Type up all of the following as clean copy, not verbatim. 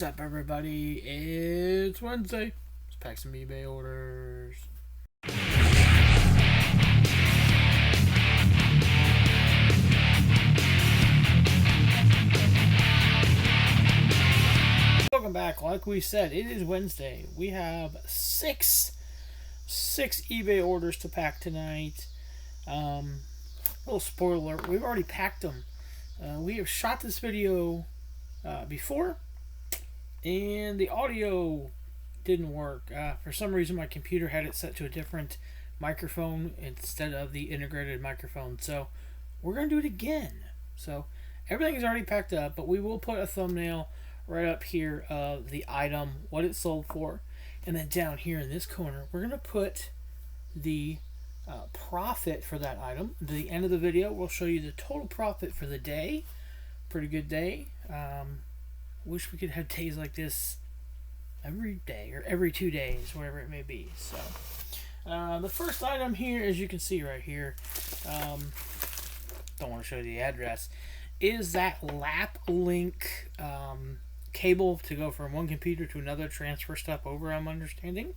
What's up, everybody? It's Wednesday. Let's pack some eBay orders. Welcome back. Like we said, it is Wednesday. We have six eBay orders to pack tonight. Little spoiler: we've already packed them. We have shot this video before, and the audio didn't work. For some reason, my computer had it set to a different microphone instead of the integrated microphone. So we're going to do it again. So everything is already packed up, but we will put a thumbnail right up here of the item, what it sold for. And then down here in this corner, we're going to put the profit for that item. At the end of the video, we'll show you the total profit for the day. Pretty good day. Wish we could have days like this every day or every 2 days, whatever it may be. So the first item here, as you can see right here, don't want to show you the address, is that lap link cable to go from one computer to another, transfer stuff over, I'm understanding.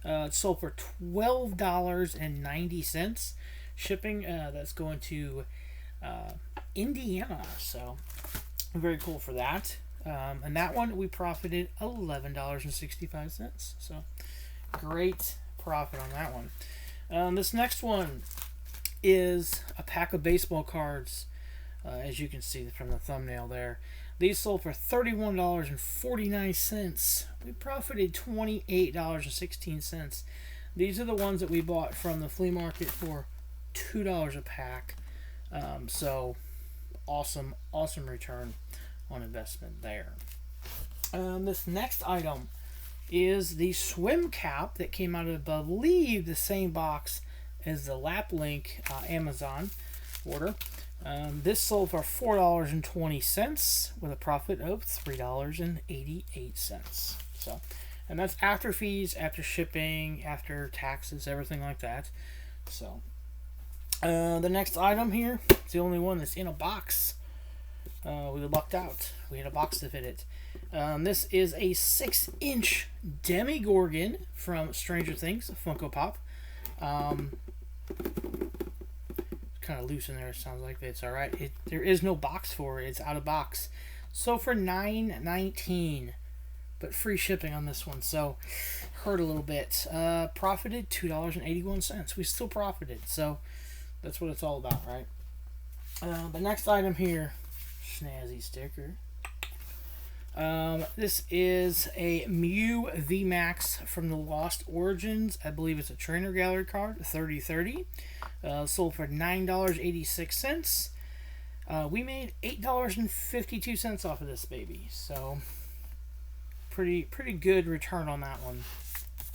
It sold for $12.90 shipping. That's going to Indiana, so very cool for that. And that one we profited $11.65, so great profit on that one. This next one is a pack of baseball cards, as you can see from the thumbnail there. These sold for $31.49. We profited $28.16. These are the ones that we bought from the flea market for $2 a pack. So awesome return on investment there. This next item is the swim cap that came out of, I believe, the same box as the lap link Amazon order. This sold for $4.20 with a profit of $3.88. So, and that's after fees, after shipping, after taxes, everything like that. So, the next item here, it's the only one that's in a box. We lucked out. We had a box to fit it. This is a 6-inch Demogorgon from Stranger Things, a Funko Pop. Kind of loose in there, it sounds like, but it's alright. There is no box for it. It's out of box. So for $9.19, but free shipping on this one, so hurt a little bit. Profited $2.81. We still profited, so that's what it's all about, right? The next item here, snazzy sticker. This is a Mew VMAX from the Lost Origins. I believe it's a Trainer Gallery card, 3030. Sold for $9.86. We made $8.52 off of this baby, so pretty good return on that one.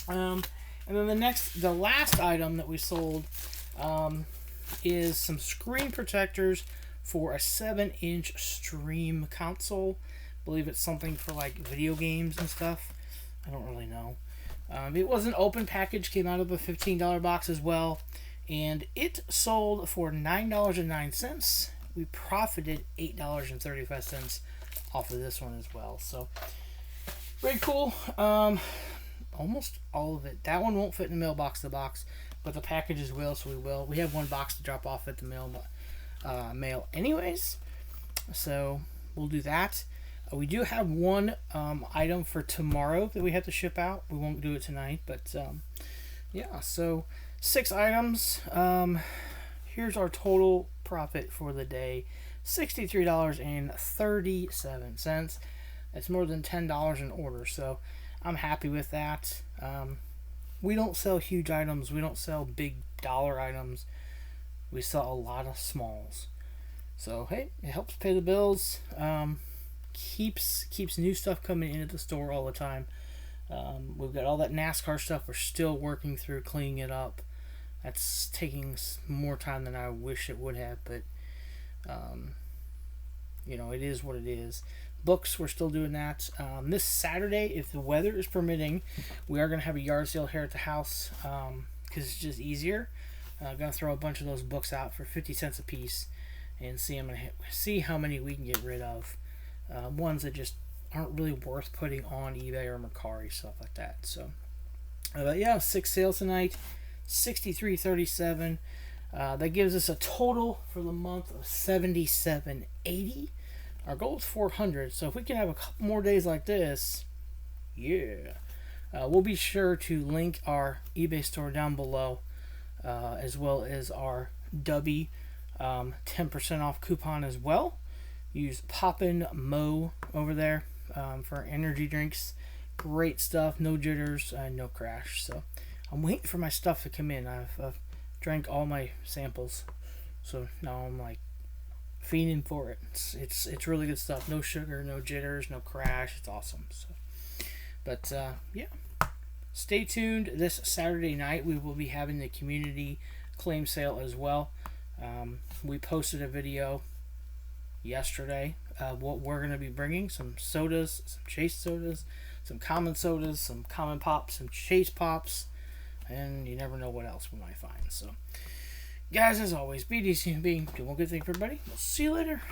And then the last item that we sold is some screen protectors for a 7-inch stream console. I believe it's something for like video games and stuff. I don't really know. It was an open package, came out of a $15 box as well, and it sold for $9.09. We profited $8.35 off of this one as well. So very cool. Almost all of it. That one won't fit in the mailbox, but the packages will, so we will. We have one box to drop off at the mail anyways, so we'll do that. We do have one item for tomorrow that we have to ship out. We won't do it tonight, but yeah, so 6 items. Here's our total profit for the day, $63.37. That's more than $10 an order, so I'm happy with that. We don't sell huge items. We don't sell big dollar items. We sell a lot of smalls. So, hey, it helps pay the bills. Keeps new stuff coming into the store all the time. We've got all that NASCAR stuff we're still working through, cleaning it up. That's taking more time than I wish it would have, but you know, it is what it is. Books, we're still doing that. This Saturday, if the weather is permitting, we are going to have a yard sale here at the house because it's just easier. I'm going to throw a bunch of those books out for 50 cents a piece and see how many we can get rid of. Ones that just aren't really worth putting on eBay or Mercari, stuff like that. So, but yeah, 6 sales tonight, 63.37. That gives us a total for the month of 77.80. Our goal is 400, so if we can have a couple more days like this, yeah. We'll be sure to link our eBay store down below, as well as our Dubby 10% off coupon as well. Use POPPINMO over there for energy drinks. Great stuff, no jitters, no crash. So I'm waiting for my stuff to come in. I've drank all my samples, so now I'm like fiending for it. It's really good stuff. No sugar, no jitters, no crash. It's awesome. So, but yeah. Stay tuned. This Saturday night we will be having the community claim sale as well. We posted a video yesterday what we're going to be bringing: some sodas, some chase sodas, some common pops, some chase pops, and you never know what else we might find. So guys, as always, be decent, do one good thing for everybody. We'll see you later.